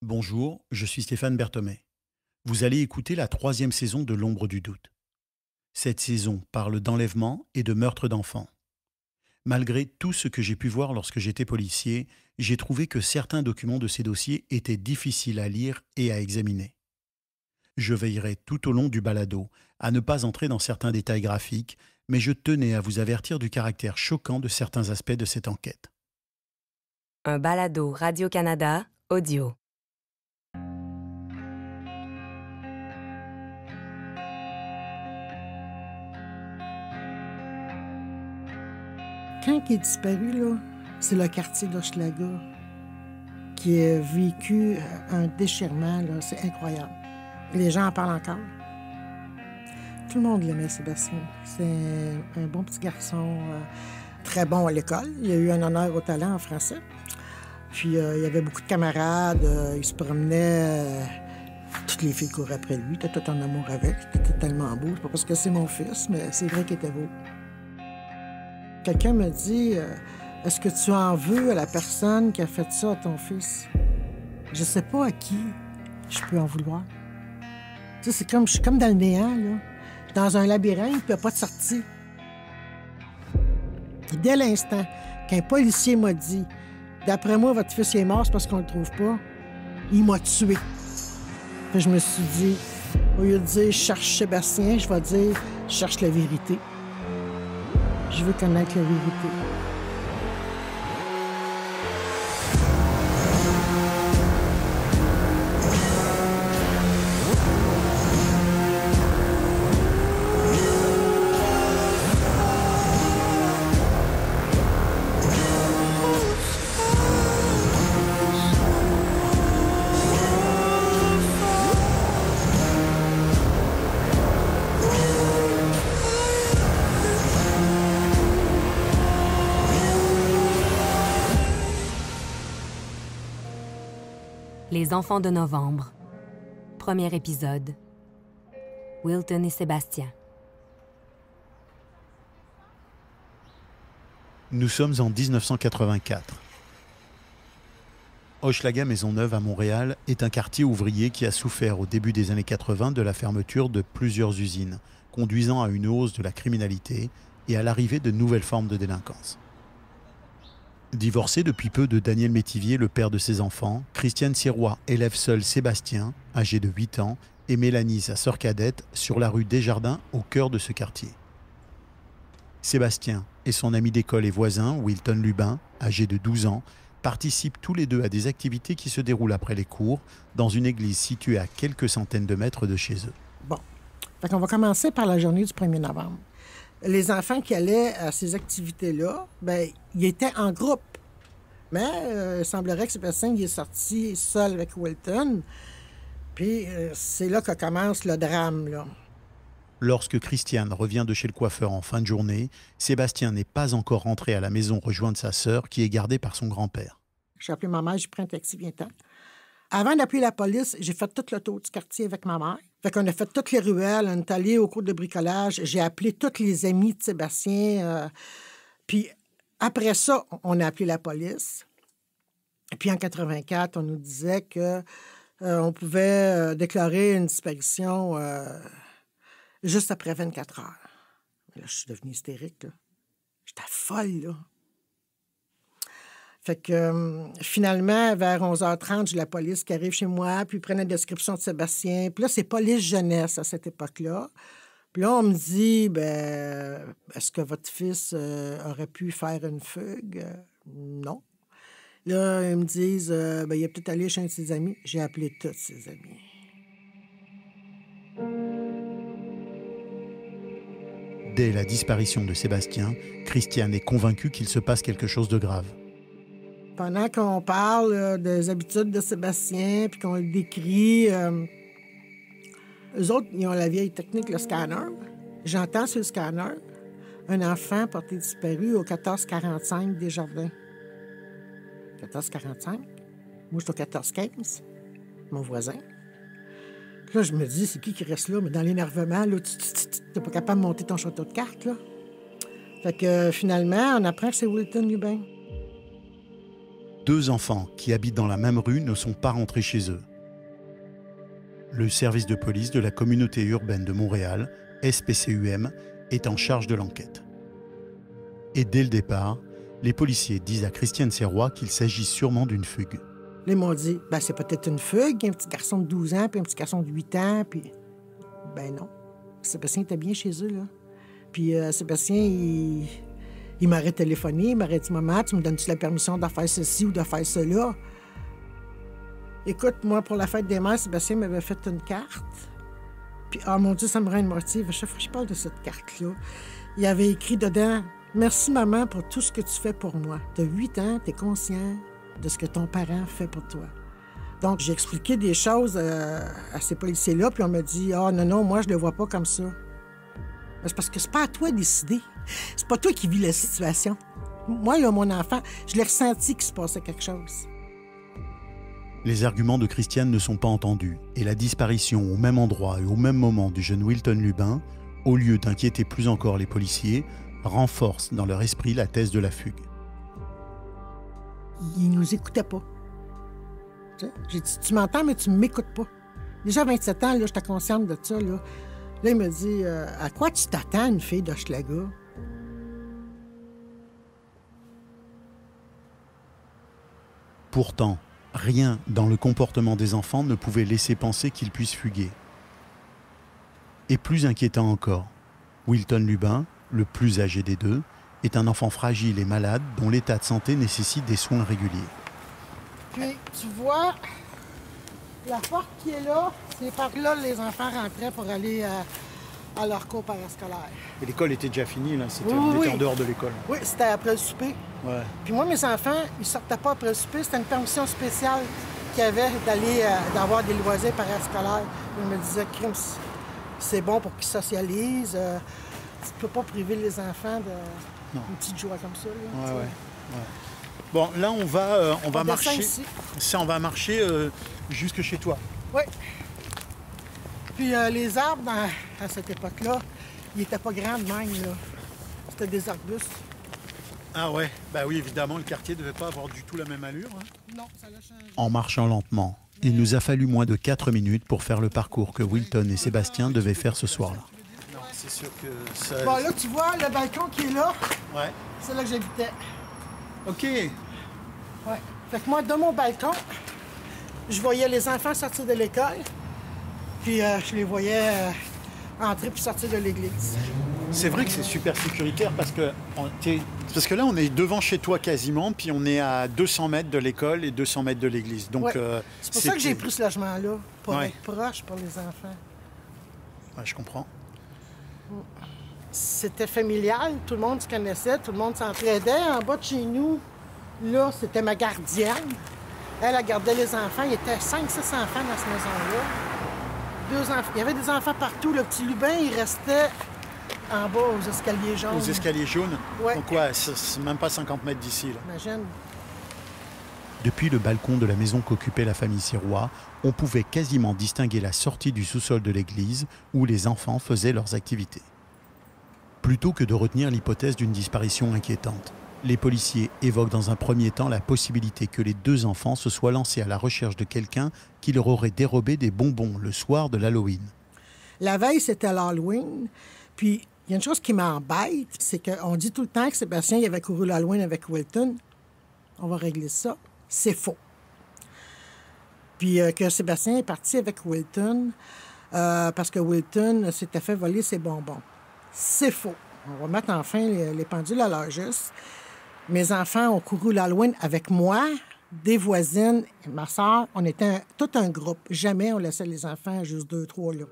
Bonjour, je suis Stéphane Berthomé. Vous allez écouter la troisième saison de L'ombre du doute. Cette saison parle d'enlèvement et de meurtre d'enfants. Malgré tout ce que j'ai pu voir lorsque j'étais policier, j'ai trouvé que certains documents de ces dossiers étaient difficiles à lire et à examiner. Je veillerai tout au long du balado à ne pas entrer dans certains détails graphiques, mais je tenais à vous avertir du caractère choquant de certains aspects de cette enquête. Un balado Radio-Canada audio. Quand il est disparu, là, c'est le quartier d'Hochelaga qui a vécu un déchirement, là, c'est incroyable. Les gens en parlent encore. Tout le monde l'aimait, Sébastien. C'est un bon petit garçon, très bon à l'école. Il a eu un honneur au talent en français. Puis il y avait beaucoup de camarades, il se promenait, toutes les filles couraient après lui, il était tout en amour avec, il était tellement beau. C'est pas parce que c'est mon fils, mais c'est vrai qu'il était beau. Quelqu'un me dit est-ce que tu en veux à la personne qui a fait ça à ton fils? Je sais pas à qui je peux en vouloir. Tu sais, je suis comme dans le néant, là. Je suis dans un labyrinthe, puis il n'y a pas de sortie. Et dès l'instant qu'un policier m'a dit d'après moi, votre fils est mort, c'est parce qu'on le trouve pas, il m'a tué. Puis je me suis dit, au lieu de dire je cherche Sébastien, je vais dire je cherche la vérité. Je veux connaître la vérité. Les enfants de novembre. Premier épisode. Wilton et Sébastien. Nous sommes en 1984. Hochelaga Maisonneuve à Montréal est un quartier ouvrier qui a souffert au début des années 80 de la fermeture de plusieurs usines, conduisant à une hausse de la criminalité et à l'arrivée de nouvelles formes de délinquance. Divorcé depuis peu de Daniel Métivier, le père de ses enfants, Christiane Sirois élève seule Sébastien, âgé de 8 ans, et Mélanie, sa sœur cadette, sur la rue Desjardins, au cœur de ce quartier. Sébastien et son ami d'école et voisin, Wilton Lubin, âgé de 12 ans, participent tous les deux à des activités qui se déroulent après les cours, dans une église située à quelques centaines de mètres de chez eux. Bon. Fait qu'on va commencer par la journée du 1er novembre. Les enfants qui allaient à ces activités-là, ben, ils étaient en groupe. Mais il semblerait que Sébastien il est sorti seul avec Wilton. Puis c'est là que commence le drame, là. Lorsque Christiane revient de chez le coiffeur en fin de journée, Sébastien n'est pas encore rentré à la maison rejoindre sa sœur qui est gardée par son grand-père. J'ai appelé ma mère, j'ai pris un taxi, viens-t'en. Avant d'appeler la police, j'ai fait tout le tour du quartier avec ma mère. Fait qu'on a fait toutes les ruelles, on est allé au cours de bricolage. J'ai appelé tous les amis de Sébastien. Puis après ça, on a appelé la police. Et puis en 84, on nous disait que on pouvait déclarer une disparition juste après 24 heures. Mais là, je suis devenue hystérique, là. J'étais folle, là. Fait que finalement, vers 11h30, j'ai la police qui arrive chez moi, puis ils prennent la description de Sébastien. Puis là, c'est police jeunesse à cette époque-là. Puis là, on me dit, ben, est-ce que votre fils aurait pu faire une fugue? Non. Là, ils me disent, ben, il est peut-être allé chez un de ses amis. J'ai appelé tous ses amis. Dès la disparition de Sébastien, Christiane est convaincue qu'il se passe quelque chose de grave. Pendant qu'on parle des habitudes de Sébastien, puis qu'on le décrit, eux autres, ils ont la vieille technique, le scanner. J'entends sur le scanner un enfant porté disparu au 1445 Desjardins. 1445? Moi, je suis au 1415, mon voisin. Puis là, je me dis, c'est qui reste là? Mais dans l'énervement, là, t'es pas capable de monter ton château de cartes, là. Fait que finalement, on apprend que c'est Wilton Lubin. 2 enfants qui habitent dans la même rue ne sont pas rentrés chez eux. Le service de police de la communauté urbaine de Montréal, SPCUM, est en charge de l'enquête. Et dès le départ, les policiers disent à Christiane Sirois qu'il s'agit sûrement d'une fugue. Là, ils m'ont dit, c'est peut-être une fugue, un petit garçon de 12 ans, puis un petit garçon de 8 ans, puis... non. Sébastien était bien chez eux, là. Puis Sébastien, il m'aurait téléphoné, il m'aurait dit, « Maman, tu me donnes-tu la permission de faire ceci ou de faire cela? » Écoute, moi, pour la fête des mères, Sébastien m'avait fait une carte. Puis, mon Dieu, ça me rend émotive. À chaque fois que je parle de cette carte-là, il avait écrit dedans, « Merci, maman, pour tout ce que tu fais pour moi. Tu as 8 ans, tu es conscient de ce que ton parent fait pour toi. » Donc, j'ai expliqué des choses à ces policiers-là, puis on m'a dit, « non, moi, je le vois pas comme ça. » C'est parce que c'est pas à toi de décider. C'est pas toi qui vis la situation. Moi, là, mon enfant, je l'ai ressenti qu'il se passait quelque chose. Les arguments de Christiane ne sont pas entendus et la disparition au même endroit et au même moment du jeune Wilton Lubin, au lieu d'inquiéter plus encore les policiers, renforce dans leur esprit la thèse de la fugue. Ils nous écoutaient pas. J'ai dit, tu m'entends, mais tu m'écoutes pas. Déjà à 27 ans, là, j'étais consciente de ça. Là, il me dit, à quoi tu t'attends, une fille d'Hochelaga? Pourtant, rien dans le comportement des enfants ne pouvait laisser penser qu'ils puissent fuguer. Et plus inquiétant encore, Wilton Lubin, le plus âgé des deux, est un enfant fragile et malade dont l'état de santé nécessite des soins réguliers. Puis, tu vois, la porte qui est là, c'est par là que les enfants rentraient pour aller à leur cours parascolaire. Et l'école était déjà finie, là? On était en dehors de l'école? Oui, c'était après le souper. Ouais. Puis moi, mes enfants, ils sortaient pas après le souper. C'était une permission spéciale qu'il y avait d'avoir des loisirs parascolaires. Ils me disaient, crime, c'est bon pour qu'ils socialisent. Tu peux pas priver les enfants d'une petite joie comme ça. Là, ouais. Bon, là, on va marcher. Ici. Ça, on va marcher jusque chez toi. Oui. Puis les arbres, à cette époque-là, ils n'étaient pas grands de même, là. C'était des arbustes. Ah ouais, oui, évidemment, le quartier ne devait pas avoir du tout la même allure. Hein. Non, ça l'a changé. En marchant lentement, il nous a fallu moins de 4 minutes pour faire le parcours que Wilton et Sébastien devaient faire ce soir-là. Non, c'est sûr que ça... Bon, là, tu vois, le balcon qui est là, ouais. C'est là que j'habitais. OK. Ouais. Fait que moi, de mon balcon, je voyais les enfants sortir de l'école, puis je les voyais entrer puis sortir de l'église. C'est vrai que c'est super sécuritaire parce que là, on est devant chez toi quasiment, puis on est à 200 mètres de l'école et 200 mètres de l'église. Donc, c'est pour ça que j'ai pris ce logement-là, pour être proche pour les enfants. Ouais, je comprends. C'était familial, tout le monde se connaissait, tout le monde s'entraidait. En bas de chez nous, là, c'était ma gardienne. Elle gardait les enfants. Il y était 5-6 enfants dans cette maison-là. Il y avait des enfants partout. Le petit Lubin, il restait en bas aux escaliers jaunes. Aux escaliers jaunes? Ouais. Donc ouais, c'est même pas 50 mètres d'ici, là. Imagine. Depuis le balcon de la maison qu'occupait la famille Sirois, on pouvait quasiment distinguer la sortie du sous-sol de l'église où les enfants faisaient leurs activités. Plutôt que de retenir l'hypothèse d'une disparition inquiétante, les policiers évoquent dans un premier temps la possibilité que les 2 enfants se soient lancés à la recherche de quelqu'un qui leur aurait dérobé des bonbons le soir de l'Halloween. La veille, c'était l'Halloween. Puis, il y a une chose qui m'embête, c'est qu'on dit tout le temps que Sébastien il avait couru l'Halloween avec Wilton. On va régler ça. C'est faux. Puis que Sébastien est parti avec Wilton parce que Wilton s'était fait voler ses bonbons. C'est faux. On va mettre enfin les pendules à leur juste. Mes enfants ont couru l'Halloween avec moi, des voisines, et ma soeur. On était tout un groupe. Jamais on laissait les enfants juste 2, 3 là.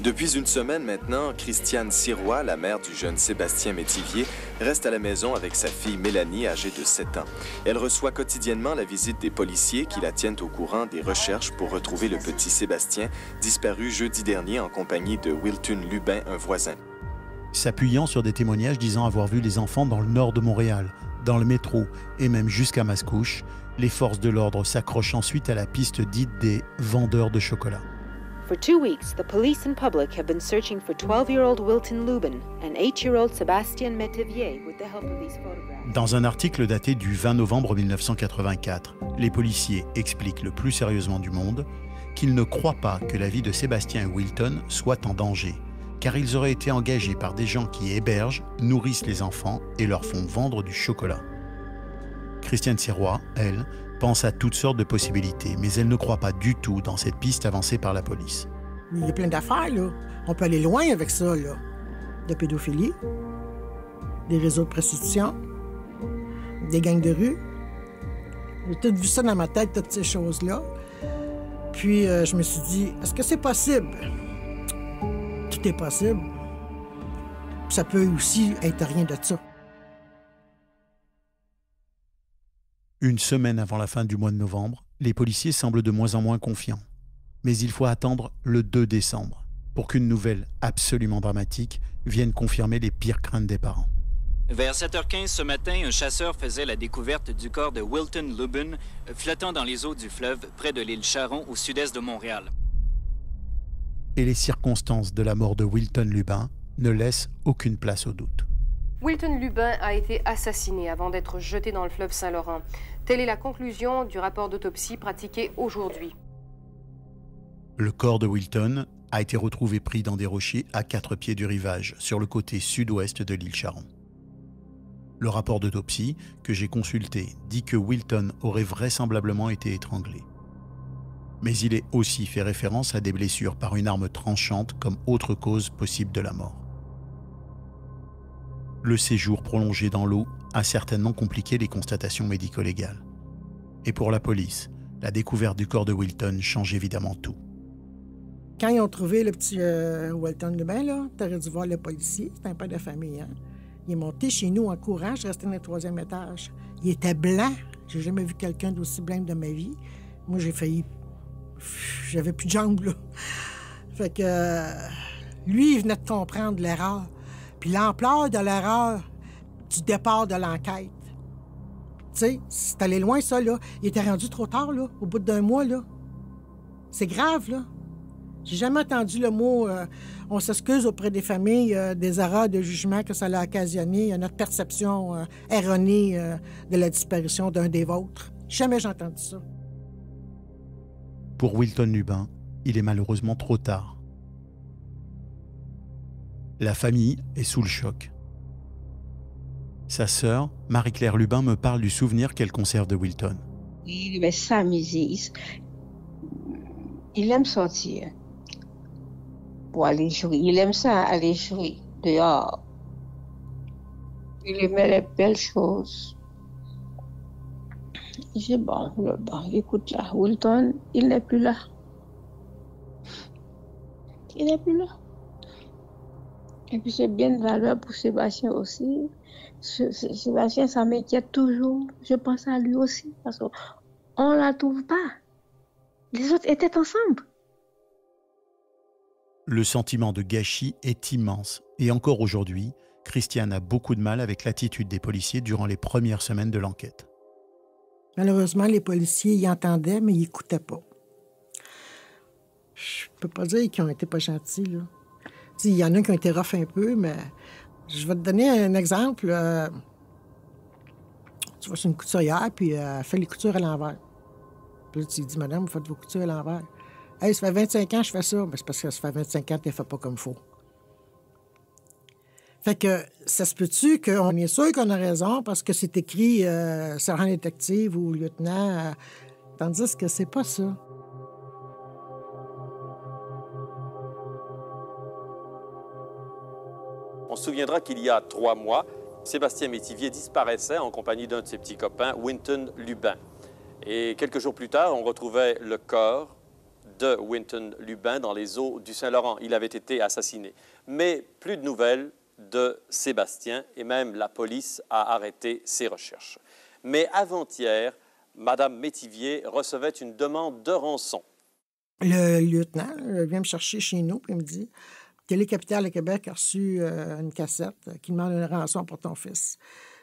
Depuis une semaine maintenant, Christiane Sirois, la mère du jeune Sébastien Métivier, reste à la maison avec sa fille Mélanie, âgée de 7 ans. Elle reçoit quotidiennement la visite des policiers qui la tiennent au courant des recherches pour retrouver le petit Sébastien, disparu jeudi dernier en compagnie de Wilton Lubin, un voisin. S'appuyant sur des témoignages disant avoir vu les enfants dans le nord de Montréal, dans le métro et même jusqu'à Mascouche, les forces de l'ordre s'accrochent ensuite à la piste dite des vendeurs de chocolat. For 2 weeks, the police and public have been searching for 12-year-old Wilton Lubin and 8-year-old Sébastien Métivier with the help of these photographs. Dans un article daté du 20 novembre 1984, les policiers expliquent le plus sérieusement du monde qu'ils ne croient pas que la vie de Sébastien et Wilton soit en danger, car ils auraient été engagés par des gens qui hébergent, nourrissent les enfants et leur font vendre du chocolat. Christiane Sirois, elle, pense à toutes sortes de possibilités, mais elle ne croit pas du tout dans cette piste avancée par la police. Il y a plein d'affaires, là. On peut aller loin avec ça, là. De pédophilie, des réseaux de prostitution, des gangs de rue. J'ai tout vu ça dans ma tête, toutes ces choses-là. Puis je me suis dit, est-ce que c'est possible? Tout est possible. Puis ça peut aussi être rien de ça. Une semaine avant la fin du mois de novembre, les policiers semblent de moins en moins confiants. Mais il faut attendre le 2 décembre pour qu'une nouvelle absolument dramatique vienne confirmer les pires craintes des parents. Vers 7h15 ce matin, un chasseur faisait la découverte du corps de Wilton Lubin flottant dans les eaux du fleuve près de l'île Charon au sud-est de Montréal. Et les circonstances de la mort de Wilton Lubin ne laissent aucune place au doute. Wilton Lubin a été assassiné avant d'être jeté dans le fleuve Saint-Laurent. Telle est la conclusion du rapport d'autopsie pratiqué aujourd'hui. Le corps de Wilton a été retrouvé pris dans des rochers à 4 pieds du rivage, sur le côté sud-ouest de l'île Charon. Le rapport d'autopsie que j'ai consulté dit que Wilton aurait vraisemblablement été étranglé. Mais il est aussi fait référence à des blessures par une arme tranchante comme autre cause possible de la mort. Le séjour prolongé dans l'eau a certainement compliqué les constatations médico-légales. Et pour la police, la découverte du corps de Wilton change évidemment tout. Quand ils ont trouvé le petit Wilton Lubin, là, t'aurais dû voir le policier, c'est un père de famille, hein? Il est monté chez nous en courant, je restais dans le 3e étage. Il était blanc. J'ai jamais vu quelqu'un d'aussi blanc de ma vie. Moi, j'ai failli... J'avais plus de jambes, là. Fait que... lui, il venait de comprendre l'erreur. Puis l'ampleur de l'erreur du départ de l'enquête. Tu sais, c'est allé loin, ça, là. Il était rendu trop tard, là, au bout d'1 mois, là. C'est grave, là. J'ai jamais entendu le mot on s'excuse auprès des familles des erreurs de jugement que ça a occasionné, notre perception erronée de la disparition d'un des vôtres. Jamais j'ai entendu ça. Pour Wilton Lubin, il est malheureusement trop tard. La famille est sous le choc. Sa sœur, Marie-Claire Lubin, me parle du souvenir qu'elle conserve de Wilton. Il aimait s'amuser. Il aime sortir pour aller jouer. Il aime ça, aller jouer dehors. Il aimait les belles choses. J'ai bon, écoute là, Wilton, il n'est plus là. Il n'est plus là. Et puis c'est bien de valeur pour Sébastien aussi. Sébastien, ça m'inquiète toujours. Je pense à lui aussi, parce qu'on ne la trouve pas. Les autres étaient ensemble. Le sentiment de gâchis est immense. Et encore aujourd'hui, Christiane a beaucoup de mal avec l'attitude des policiers durant les premières semaines de l'enquête. Malheureusement, les policiers y entendaient, mais ils n'écoutaient pas. Je peux pas dire qu'ils ont été pas gentils, là. Il y en a qui ont été rough un peu, mais je vais te donner un exemple. Tu vois, c'est une couturière, puis elle fait les coutures à l'envers. Puis là, tu lui dis, madame, vous faites vos coutures à l'envers. Hey, ça fait 25 ans que je fais ça. Ben, c'est parce que ça fait 25 ans que tu ne fais pas comme il faut. Fait que ça se peut-tu qu'on est sûr qu'on a raison parce que c'est écrit sergent détective ou lieutenant, tandis que c'est pas ça. On se souviendra qu'il y a 3 mois, Sébastien Métivier disparaissait en compagnie d'un de ses petits copains, Wilton Lubin. Et quelques jours plus tard, on retrouvait le corps de Wilton Lubin dans les eaux du Saint-Laurent. Il avait été assassiné. Mais plus de nouvelles de Sébastien et même la police a arrêté ses recherches. Mais avant-hier, Mme Métivier recevait une demande de rançon. Le lieutenant vient me chercher chez nous et me dit « Télé-Capitale à Québec a reçu une cassette qui demande une rançon pour ton fils.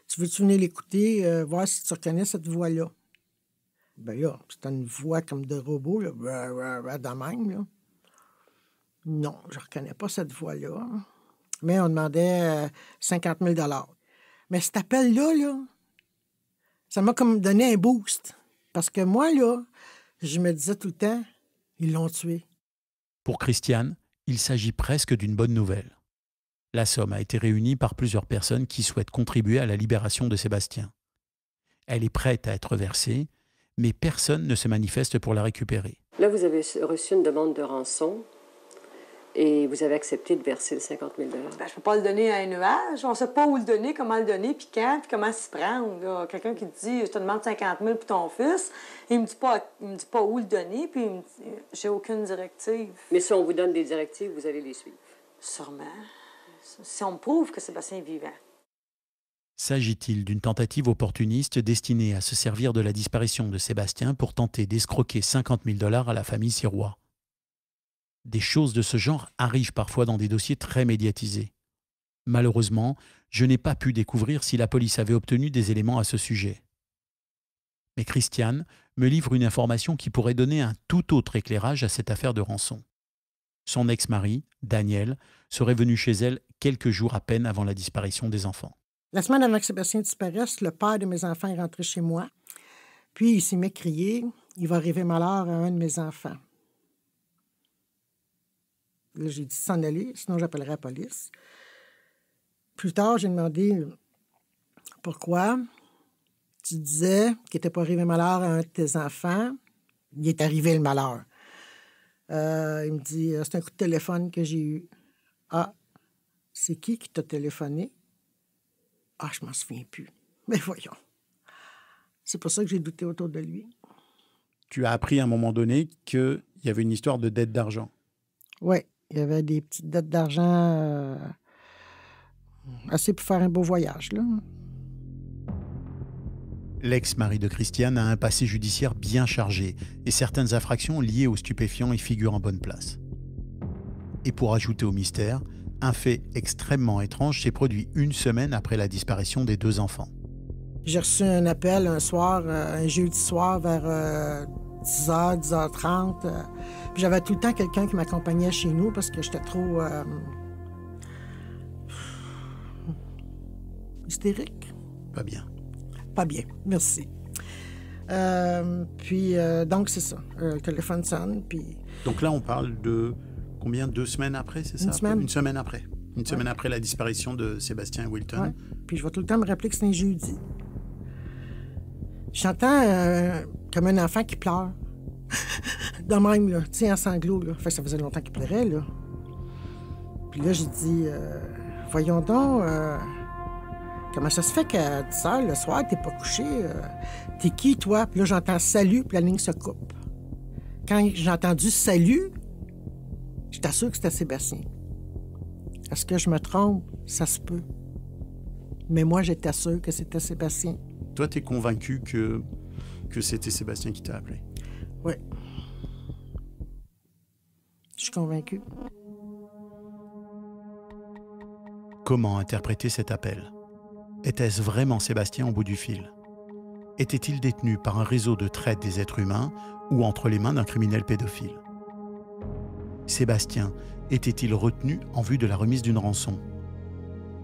Tu veux-tu venir l'écouter, voir si tu reconnais cette voix-là? » Ben là, c'était une voix comme de robot, là, de même, là. Non, je ne reconnais pas cette voix-là. Mais on demandait 50 000 $. Mais cet appel-là, là, ça m'a comme donné un boost. Parce que moi, là, je me disais tout le temps, ils l'ont tué. Pour Christiane, il s'agit presque d'une bonne nouvelle. La somme a été réunie par plusieurs personnes qui souhaitent contribuer à la libération de Sébastien. Elle est prête à être versée, mais personne ne se manifeste pour la récupérer. Là, vous avez reçu une demande de rançon et vous avez accepté de verser les 50 000 $. Ben, je ne peux pas le donner à un nuage. On ne sait pas où le donner, comment le donner, puis quand, puis comment s'y prendre. Là. Quelqu'un qui te dit « Je te demande 50 000 pour ton fils », il me dit pas où le donner, puis il me dit « J'ai aucune directive ». Mais si on vous donne des directives, vous allez les suivre? Sûrement. Si on me prouve que Sébastien est vivant. S'agit-il d'une tentative opportuniste destinée à se servir de la disparition de Sébastien pour tenter d'escroquer 50 000 $ à la famille Sirois? Des choses de ce genre arrivent parfois dans des dossiers très médiatisés. Malheureusement, je n'ai pas pu découvrir si la police avait obtenu des éléments à ce sujet. Mais Christiane me livre une information qui pourrait donner un tout autre éclairage à cette affaire de rançon. Son ex-mari, Daniel, serait venu chez elle quelques jours à peine avant la disparition des enfants. La semaine avant que Sébastien disparaisse, le père de mes enfants est rentré chez moi. Puis il s'est mis à crier « Il va arriver malheur à un de mes enfants ». Là, j'ai dit s'en aller, sinon j'appellerai la police. Plus tard, j'ai demandé pourquoi tu disais qu'il n'était pas arrivé malheur à un de tes enfants. Il est arrivé le malheur. Il me dit c'est un coup de téléphone que j'ai eu. Ah, c'est qui t'a téléphoné? Ah, je m'en souviens plus. Mais voyons. C'est pour ça que j'ai douté autour de lui. Tu as appris à un moment donné qu'il y avait une histoire de dette d'argent. Oui. Il y avait des petites dettes d'argent assez pour faire un beau voyage, là. L'ex-mari de Christiane a un passé judiciaire bien chargé et certaines infractions liées aux stupéfiants y figurent en bonne place. Et pour ajouter au mystère, un fait extrêmement étrange s'est produit une semaine après la disparition des 2 enfants. J'ai reçu un appel un soir, un jeudi soir vers 10h, 10h30. Puis j'avais tout le temps quelqu'un qui m'accompagnait chez nous parce que j'étais trop hystérique. Pas bien. Pas bien, merci. Donc, c'est ça. Le téléphone sonne, puis... Donc là, on parle de combien? 2 semaines après, c'est ça? Une semaine. Une semaine après. Une semaine après la disparition de Sébastien et Wilton. Ouais. Puis je vais tout le temps me rappeler que c'est un jeudi. J'entends comme un enfant qui pleure. De même, là, tu sais, en sanglots, là. Fait que ça faisait longtemps qu'il pleurait, là. Puis là, j'ai dit, voyons donc, comment ça se fait qu'à 10 h le soir, t'es pas couché? T'es qui, toi? Puis là, j'entends salut, puis la ligne se coupe. Quand j'ai entendu salut, j'étais sûre que c'était Sébastien. Est-ce que je me trompe? Ça se peut. Mais moi, j'étais sûre que c'était Sébastien. Toi, t'es convaincu que c'était Sébastien qui t'a appelé? Oui. Je suis convaincue. Comment interpréter cet appel? Était-ce vraiment Sébastien au bout du fil? Était-il détenu par un réseau de traite des êtres humains ou entre les mains d'un criminel pédophile? Sébastien était-il retenu en vue de la remise d'une rançon?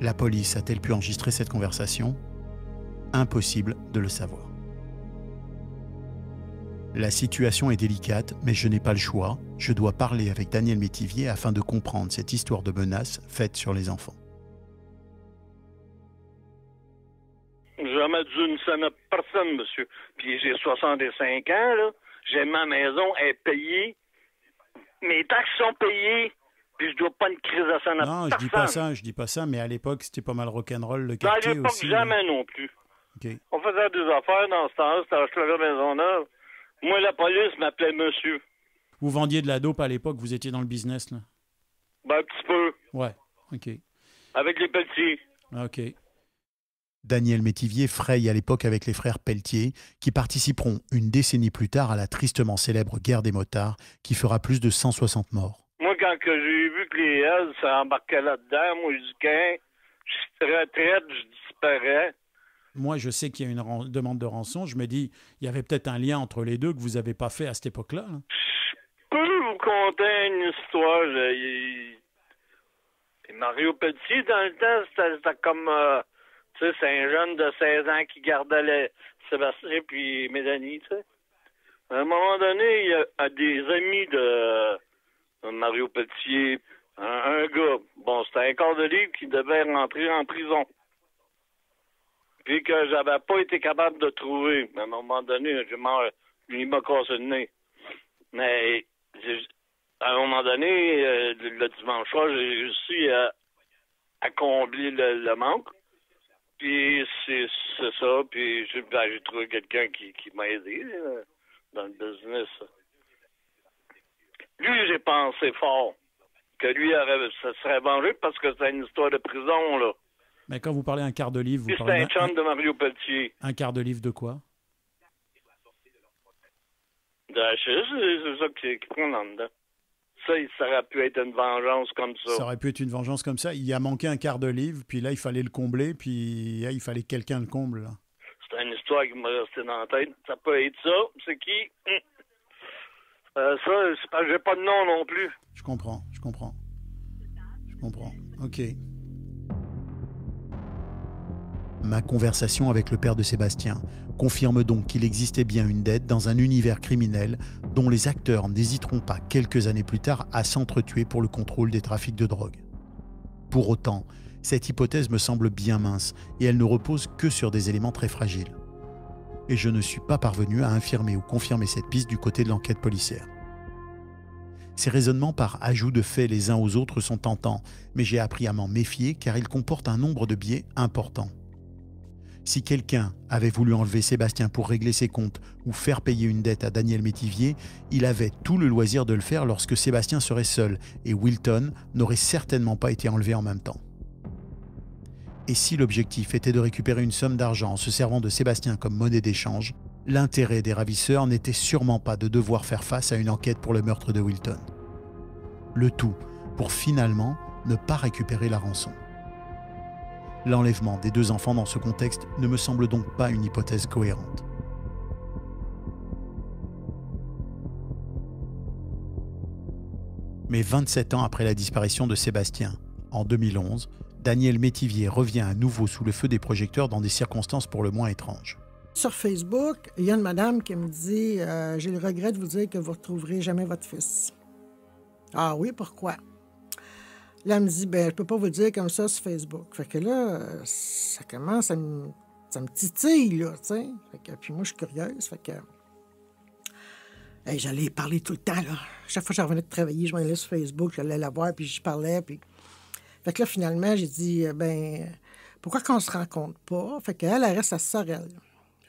La police a-t-elle pu enregistrer cette conversation? Impossible de le savoir. La situation est délicate, mais je n'ai pas le choix. Je dois parler avec Daniel Métivier afin de comprendre cette histoire de menaces faites sur les enfants. Jamais dû une scène à personne, monsieur. Puis j'ai 65 ans, là. J'ai ma maison, elle est payée. Mes taxes sont payées. Puis je dois pas une crise de scène à personne. Non, je dis pas ça, mais à l'époque, c'était pas mal rock'n'roll, le quartier à l'époque, aussi. jamais non plus. Okay. On faisait des affaires dans ce temps-là, c'était à Hochelaga-Maisonneuve. Moi, la police m'appelait monsieur. Vous vendiez de la dope à l'époque, vous étiez dans le business, là? Ben, un petit peu. Ouais, OK. Avec les Pelletier. OK. Daniel Métivier fraye à l'époque avec les frères Pelletier, qui participeront une décennie plus tard à la tristement célèbre guerre des motards, qui fera plus de 160 morts. Moi, quand j'ai vu que les Hells s'embarquaient là-dedans, moi, je dis qu'un, je retraite, je disparais. Moi, je sais qu'il y a une demande de rançon. Je me dis, il y avait peut-être un lien entre les deux que vous n'avez pas fait à cette époque-là. Là. Je peux me contait une histoire. Et Mario Petit, dans le temps, c'était comme... tu sais, c'est un jeune de 16 ans qui gardait Sébastien puis Mélanie, tu sais. À un moment donné, il y a des amis de Mario Petit, un gars. Bon, c'était un corps de livre qui devait rentrer en prison. Puis que j'avais pas été capable de trouver. À un moment donné, il m'a cassé le nez. Mais à un moment donné, le dimanche soir, j'ai réussi à combler le manque. Puis c'est ça. Puis j'ai trouvé quelqu'un qui m'a aidé dans le business. Lui, j'ai pensé fort que lui se serait vengé parce que c'est une histoire de prison, là. Mais quand vous parlez un quart de livre, vous parlez... parlez c'est un chum de Mario Pelletier. Un quart de livre de quoi? C'est ça qui prend là-dedans. Ça aurait pu être une vengeance comme ça. Ça aurait pu être une vengeance comme ça. Il a manqué un quart de livre, puis là, il fallait le combler, puis là, il fallait que quelqu'un le comble, là. C'est une histoire qui m'a resté dans la tête. Ça peut être ça. C'est qui? Ça, c'est parce que j'ai pas de nom non plus. Je comprends. OK. Ma conversation avec le père de Sébastien confirme donc qu'il existait bien une dette dans un univers criminel dont les acteurs n'hésiteront pas quelques années plus tard à s'entretuer pour le contrôle des trafics de drogue. Pour autant, cette hypothèse me semble bien mince et elle ne repose que sur des éléments très fragiles. Et je ne suis pas parvenu à infirmer ou confirmer cette piste du côté de l'enquête policière. Ces raisonnements par ajout de faits les uns aux autres sont tentants, mais j'ai appris à m'en méfier car ils comportent un nombre de biais importants. Si quelqu'un avait voulu enlever Sébastien pour régler ses comptes ou faire payer une dette à Daniel Métivier, il avait tout le loisir de le faire lorsque Sébastien serait seul et Wilton n'aurait certainement pas été enlevé en même temps. Et si l'objectif était de récupérer une somme d'argent en se servant de Sébastien comme monnaie d'échange, l'intérêt des ravisseurs n'était sûrement pas de devoir faire face à une enquête pour le meurtre de Wilton. Le tout pour finalement ne pas récupérer la rançon. L'enlèvement des deux enfants dans ce contexte ne me semble donc pas une hypothèse cohérente. Mais 27 ans après la disparition de Sébastien, en 2011, Daniel Métivier revient à nouveau sous le feu des projecteurs dans des circonstances pour le moins étranges. Sur Facebook, il y a une madame qui me dit « J'ai le regret de vous dire que vous ne retrouverez jamais votre fils. » Ah oui, pourquoi? Là, elle me dit, je peux pas vous dire comme ça sur Facebook. Fait que là, ça commence ça me titille, là, tu sais. Puis moi, je suis curieuse, fait que... j'allais parler tout le temps, là. Chaque fois que je revenais de travailler, je m'en allais sur Facebook, j'allais la voir, puis je parlais, puis... Fait que là, finalement, j'ai dit, pourquoi qu'on se rencontre pas? Fait qu'elle, elle reste à Sorel.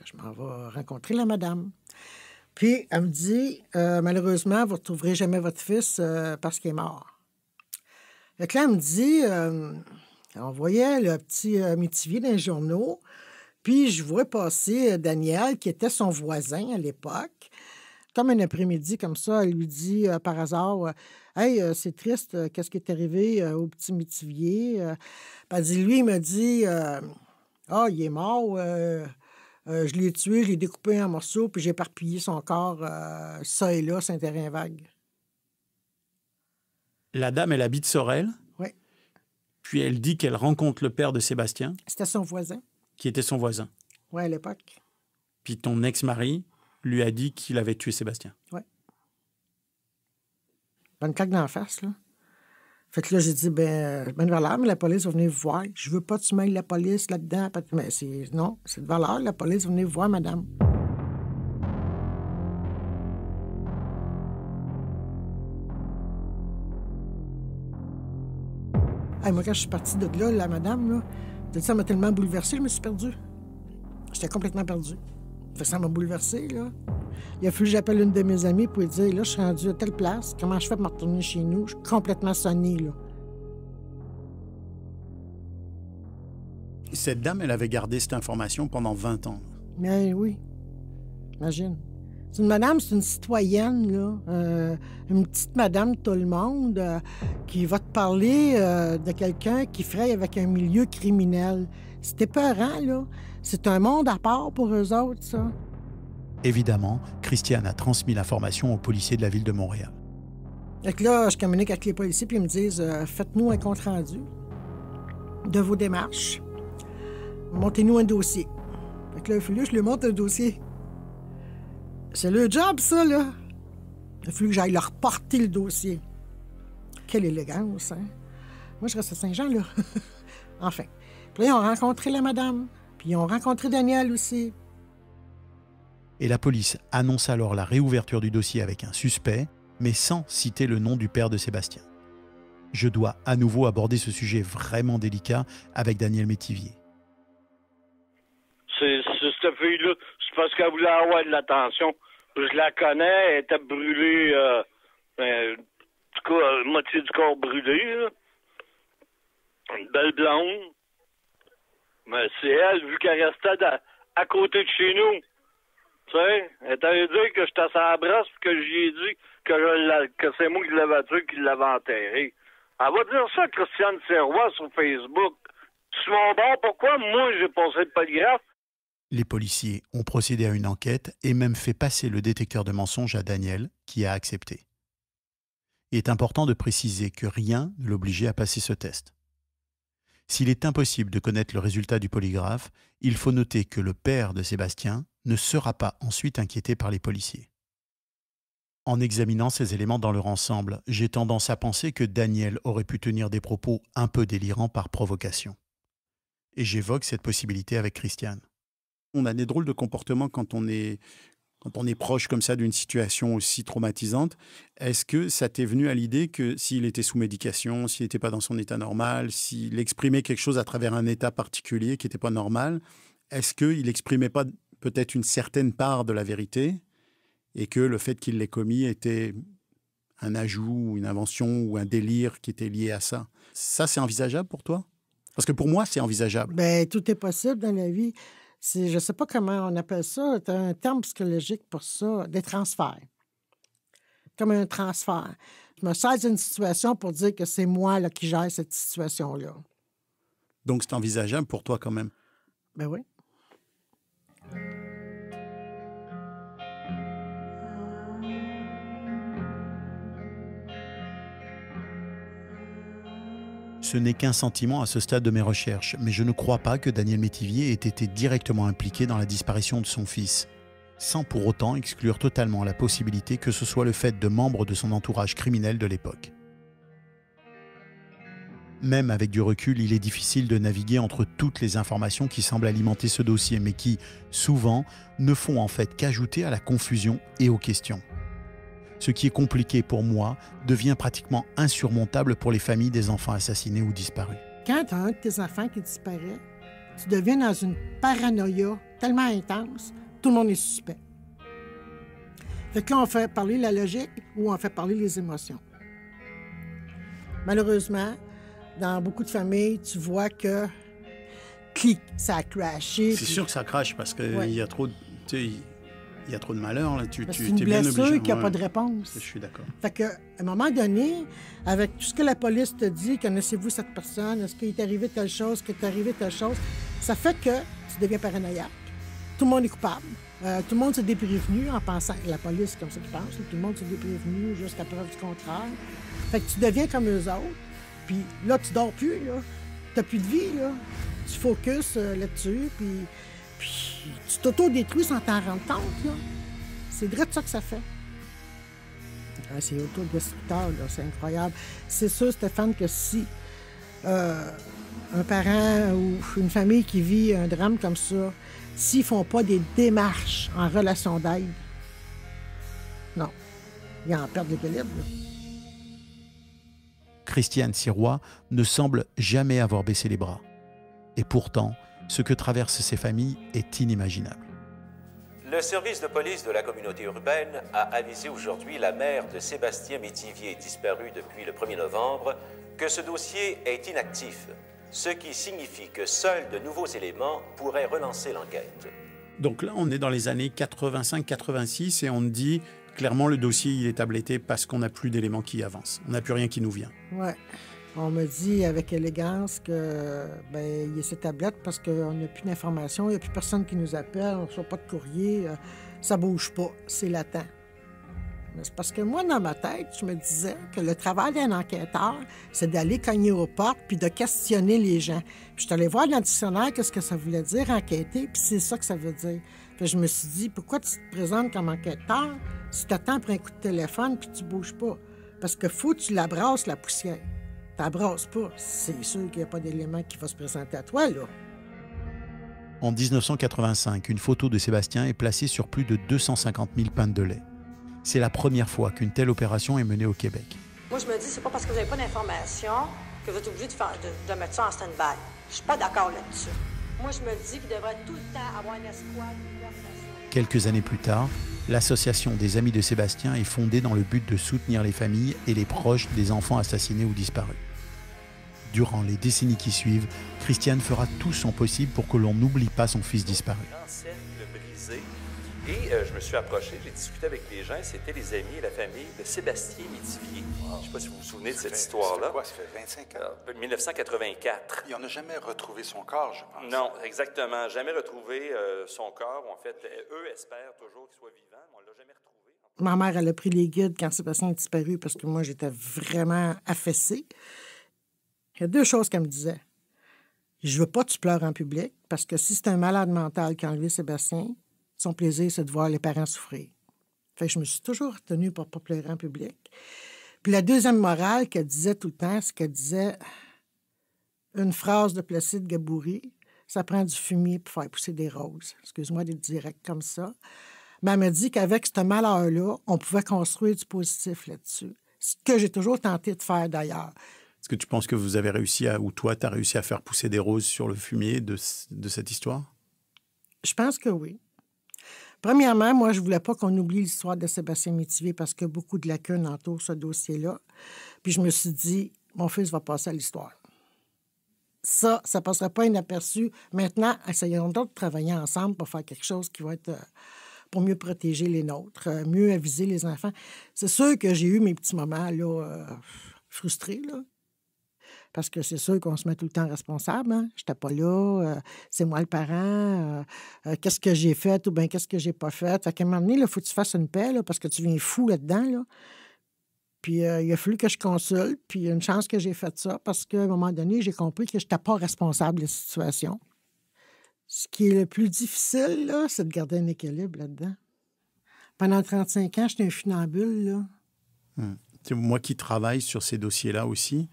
Je m'en vais rencontrer la madame. Puis, elle me dit, malheureusement, vous ne retrouverez jamais votre fils parce qu'il est mort. Fait que là, elle me dit, on voyait le petit Métivier dans les journaux, puis je vois passer Daniel, qui était son voisin à l'époque. Comme un après-midi, comme ça, elle lui dit par hasard, « Hey, c'est triste, qu'est-ce qui est arrivé au petit Métivier? » Elle dit, lui, il m'a dit, « Ah, il est mort, je l'ai tué, je l'ai découpé en morceaux, puis j'ai éparpillé son corps, ça et là, c'est un terrain vague. » La dame, elle habite Sorel. Oui. Puis elle dit qu'elle rencontre le père de Sébastien. C'était son voisin. Qui était son voisin. Oui, à l'époque. Puis ton ex-mari lui a dit qu'il avait tué Sébastien. Oui. Bonne claque dans la face, là. Fait que là, j'ai dit, ben valeur, mais la police va venir vous voir. Je veux pas que tu mêles la police là-dedans. Mais non, c'est de valeur, la police va venir vous voir, madame. Hey, moi, quand je suis partie de là, la madame, là, ça m'a tellement bouleversée, je me suis perdue. J'étais complètement perdue. Fait que ça m'a bouleversée, là. Il a fallu que j'appelle une de mes amies pour lui dire, là, je suis rendue à telle place, comment je fais pour me retourner chez nous? Je suis complètement sonnée, là. Cette dame, elle avait gardé cette information pendant 20 ans. Mais oui. Imagine. C'est une madame, c'est une citoyenne, là. Une petite madame tout le monde qui va te parler de quelqu'un qui fraye avec un milieu criminel. C'est épeurant, là. C'est un monde à part pour eux autres, ça. Évidemment, Christiane a transmis l'information aux policiers de la ville de Montréal. Fait que là, je communique avec les policiers, puis ils me disent faites-nous un compte-rendu de vos démarches. Montez-nous un dossier. Fait que là, il a fallu que je lui monte un dossier. C'est le job, ça, là. Il a fallu que j'aille leur porter le dossier. Quelle élégance, hein? Moi, je reste à Saint-Jean, là. Enfin. Puis là, ils ont rencontré la madame. Puis ils ont rencontré Daniel aussi. Et la police annonce alors la réouverture du dossier avec un suspect, mais sans citer le nom du père de Sébastien. Je dois à nouveau aborder ce sujet vraiment délicat avec Daniel Métivier. C'est cette fille-là, c'est parce qu'elle voulait avoir de l'attention. Je la connais, elle était brûlée, en tout cas, moitié du corps brûlé, là. Une belle blonde. Mais c'est elle, vu qu'elle restait à côté de chez nous. Tu sais, elle t'avait dit que j'étais à sa brosse et que j'y ai dit que c'est moi qui l'avais tué, qui l'avais enterré. Elle va dire ça à Christiane Sirois sur Facebook. Sur mon bord, pourquoi moi j'ai passé le polygraphe? Les policiers ont procédé à une enquête et même fait passer le détecteur de mensonges à Daniel, qui a accepté. Il est important de préciser que rien ne l'obligeait à passer ce test. S'il est impossible de connaître le résultat du polygraphe, il faut noter que le père de Sébastien ne sera pas ensuite inquiété par les policiers. En examinant ces éléments dans leur ensemble, j'ai tendance à penser que Daniel aurait pu tenir des propos un peu délirants par provocation. Et j'évoque cette possibilité avec Christiane. On a des drôles de comportements quand on est proche comme ça d'une situation aussi traumatisante. Est-ce que ça t'est venu à l'idée que s'il était sous médication, s'il n'était pas dans son état normal, s'il exprimait quelque chose à travers un état particulier qui n'était pas normal, est-ce qu'il n'exprimait pas peut-être une certaine part de la vérité et que le fait qu'il l'ait commis était un ajout, une invention ou un délire qui était lié à ça? Ça, c'est envisageable pour toi? Parce que pour moi, c'est envisageable. Bien, tout est possible dans la vie. Je ne sais pas comment on appelle ça. Tu as un terme psychologique pour ça, des transferts. Comme un transfert. Je me sers d'une situation pour dire que c'est moi là, qui gère cette situation-là. Donc, c'est envisageable pour toi quand même? Ben oui. Ce n'est qu'un sentiment à ce stade de mes recherches, mais je ne crois pas que Daniel Métivier ait été directement impliqué dans la disparition de son fils, sans pour autant exclure totalement la possibilité que ce soit le fait de membres de son entourage criminel de l'époque. Même avec du recul, il est difficile de naviguer entre toutes les informations qui semblent alimenter ce dossier, mais qui, souvent, ne font en fait qu'ajouter à la confusion et aux questions. Ce qui est compliqué pour moi devient pratiquement insurmontable pour les familles des enfants assassinés ou disparus. Quand tu as un de tes enfants qui disparaît, tu deviens dans une paranoïa tellement intense, tout le monde est suspect. Fait que là, on fait parler la logique ou on fait parler les émotions. Malheureusement, dans beaucoup de familles, tu vois que clic, ça a crashé. C'est sûr que ça crache parce qu'il y a trop de... Il y a trop de malheur, là. C'est une blessure qui n'a pas de réponse. Je suis d'accord. Fait qu'à un moment donné, avec tout ce que la police te dit, connaissez-vous cette personne, est-ce qu'il est arrivé telle chose, qu'il est arrivé telle chose, ça fait que tu deviens paranoïaque. Tout le monde est coupable. Tout le monde s'est déprévenu en pensant... La police, comme ça qu'ils pensent. Tout le monde s'est déprévenu jusqu'à preuve du contraire. Fait que tu deviens comme eux autres. Puis là, tu dors plus, là. T'as plus de vie, là. Tu focuses là-dessus, puis tu t'auto-détruis sans t'en rendre compte, là. C'est vrai de ça que ça fait. C'est autodestructeur, là. C'est incroyable. C'est sûr, Stéphane, que si un parent ou une famille qui vit un drame comme ça, s'ils font pas des démarches en relation d'aide, non, ils en perdent l'équilibre, là. Christiane Sirois ne semble jamais avoir baissé les bras. Et pourtant, ce que traversent ces familles est inimaginable. Le service de police de la communauté urbaine a avisé aujourd'hui la mère de Sébastien Métivier, disparu depuis le 1er novembre, que ce dossier est inactif, ce qui signifie que seuls de nouveaux éléments pourraient relancer l'enquête. Donc là, on est dans les années 85-86 et on dit clairement le dossier il est tabletté parce qu'on n'a plus d'éléments qui avancent. On n'a plus rien qui nous vient. Ouais. On me dit avec élégance que il y a ces tablettes parce qu'on n'a plus d'informations, il n'y a plus personne qui nous appelle, on ne reçoit pas de courrier, ça bouge pas, c'est latent. Mais c'est parce que moi, dans ma tête, je me disais que le travail d'un enquêteur, c'est d'aller cogner aux portes puis de questionner les gens. Puis je suis allée voir dans le dictionnaire qu'est-ce que ça voulait dire, enquêter, puis c'est ça que ça veut dire. Puis je me suis dit, pourquoi tu te présentes comme enquêteur si tu attends pour un coup de téléphone puis tu bouges pas? Parce que faut que tu la brasses, la poussière. Tu la brasses pas. C'est sûr qu'il n'y a pas d'élément qui va se présenter à toi, là. En 1985, une photo de Sébastien est placée sur plus de 250 000 pintes de lait. C'est la première fois qu'une telle opération est menée au Québec. Moi, je me dis, c'est pas parce que vous n'avez pas d'informations que vous êtes obligé de mettre ça en stand-by. Je suis pas d'accord là-dessus. Moi, je me dis qu'il devrait tout le temps avoir un escouade. Quelques années plus tard, l'association des Amis de Sébastien est fondée dans le but de soutenir les familles et les proches des enfants assassinés ou disparus. Durant les décennies qui suivent, Christiane fera tout son possible pour que l'on n'oublie pas son fils disparu. Et je me suis approché, j'ai discuté avec les gens, c'était les amis et la famille de Sébastien Métivier. Je ne sais pas si vous vous souvenez de cette histoire-là. Ça fait 25 ans? 1984. Et on n'a jamais retrouvé son corps, je pense. Non, exactement. Jamais retrouvé son corps. En fait, eux espèrent toujours qu'il soit vivant, mais on ne l'a jamais retrouvé. Ma mère, elle a pris les guides quand Sébastien est disparu parce que moi, j'étais vraiment affaissée. Il y a deux choses qu'elle me disait. Je veux pas que tu pleures en public parce que si c'est un malade mental qui a enlevé Sébastien, son plaisir, c'est de voir les parents souffrir. Fait que je me suis toujours retenue pour ne pas pleurer en public. Puis la deuxième morale qu'elle disait tout le temps, c'est qu'elle disait une phrase de Placide Gaboury, ça prend du fumier pour faire pousser des roses. Excuse-moi d'être direct comme ça. Mais elle m'a dit qu'avec ce malheur-là, on pouvait construire du positif là-dessus. Ce que j'ai toujours tenté de faire d'ailleurs. Est-ce que tu penses que vous avez réussi ou toi, tu as réussi à faire pousser des roses sur le fumier de cette histoire? Je pense que oui. Premièrement, moi, je ne voulais pas qu'on oublie l'histoire de Sébastien Métivier parce que beaucoup de lacunes entourent ce dossier-là. Puis je me suis dit, mon fils va passer à l'histoire. Ça ne passera pas inaperçu. Maintenant, essayons donc de travailler ensemble pour faire quelque chose qui va être pour mieux protéger les nôtres, mieux aviser les enfants. C'est sûr que j'ai eu mes petits moments là, frustrés, là. Parce que c'est sûr qu'on se met tout le temps responsable. Hein? Je n'étais pas là, c'est moi le parent, qu'est-ce que j'ai fait ou bien qu'est-ce que j'ai pas fait. Fait qu'à un moment donné, il faut que tu fasses une paix là, parce que tu viens fou là-dedans. Là. Puis il a fallu que je consulte, puis il y a une chance que j'ai fait ça parce qu'à un moment donné, j'ai compris que je n'étais pas responsable de la situation. Ce qui est le plus difficile, là, c'est de garder un équilibre là-dedans. Pendant 35 ans, j'étais un funambule, là. Moi qui travaille sur ces dossiers-là aussi,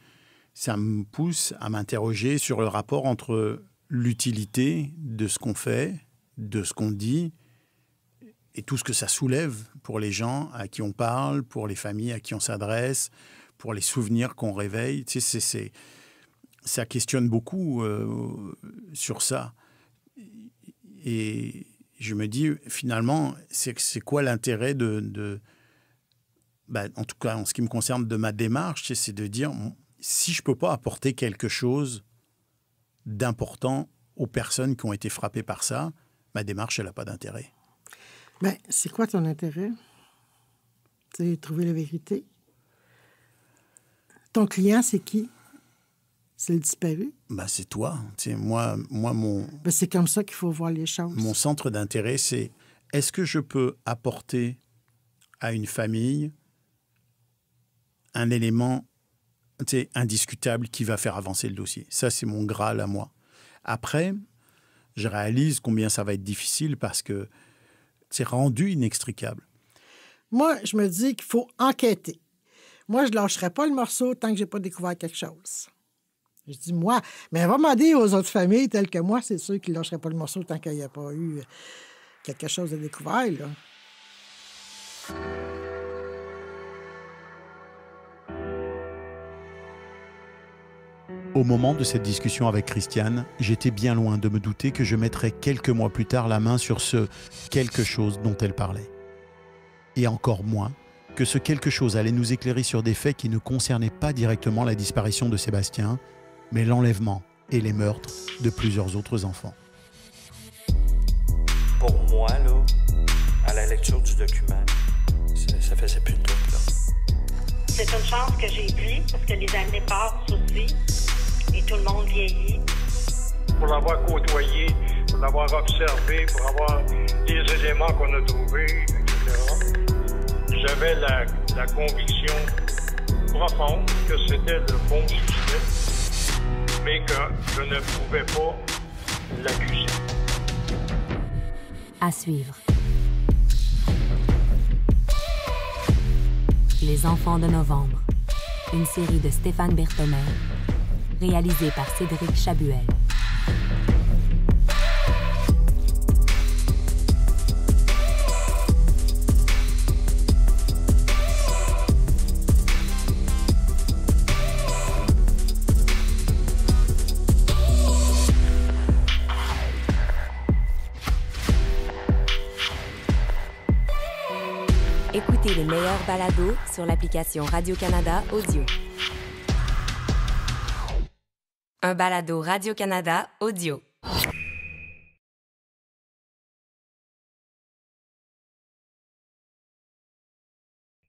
ça me pousse à m'interroger sur le rapport entre l'utilité de ce qu'on fait, de ce qu'on dit, et tout ce que ça soulève pour les gens à qui on parle, pour les familles à qui on s'adresse, pour les souvenirs qu'on réveille. Tu sais, ça questionne beaucoup sur ça. Et je me dis, finalement, c'est quoi l'intérêt en tout cas, en ce qui me concerne, de ma démarche, c'est de dire... Si je ne peux pas apporter quelque chose d'important aux personnes qui ont été frappées par ça, ma démarche, elle n'a pas d'intérêt. Bien, c'est quoi ton intérêt? C'est trouver la vérité. Ton client, c'est qui? C'est le disparu? Ben, c'est toi. Tu sais, moi mon... Ben, c'est comme ça qu'il faut voir les choses. Mon centre d'intérêt, c'est est-ce que je peux apporter à une famille un élément indiscutable qui va faire avancer le dossier. Ça, c'est mon Graal à moi. Après, je réalise combien ça va être difficile parce que c'est rendu inextricable. Moi, je me dis qu'il faut enquêter. Moi, je ne lâcherai pas le morceau tant que je n'ai pas découvert quelque chose. Je dis moi, mais va demander aux autres familles telles que moi, c'est sûr qu'ils ne lâcheraient pas le morceau tant qu'il n'y a pas eu quelque chose de découvert, là. Au moment de cette discussion avec Christiane, j'étais bien loin de me douter que je mettrais quelques mois plus tard la main sur ce quelque chose dont elle parlait. Et encore moins que ce quelque chose allait nous éclairer sur des faits qui ne concernaient pas directement la disparition de Sébastien, mais l'enlèvement et les meurtres de plusieurs autres enfants. Pour moi, là, à la lecture du document, ça faisait plus de doute, là. C'est une chance que j'ai prise parce que les années passent aussi. Et tout le monde vieillit. Pour l'avoir côtoyé, pour l'avoir observé, pour avoir les éléments qu'on a trouvés, etc. j'avais la conviction profonde que c'était le bon suspect, mais que je ne pouvais pas l'accuser. À suivre. Les enfants de novembre, une série de Stéphane Berthomé, réalisée par Cédric Chabuel. Écoutez les meilleurs balados sur l'application Radio-Canada Audio. Un balado Radio-Canada Audio.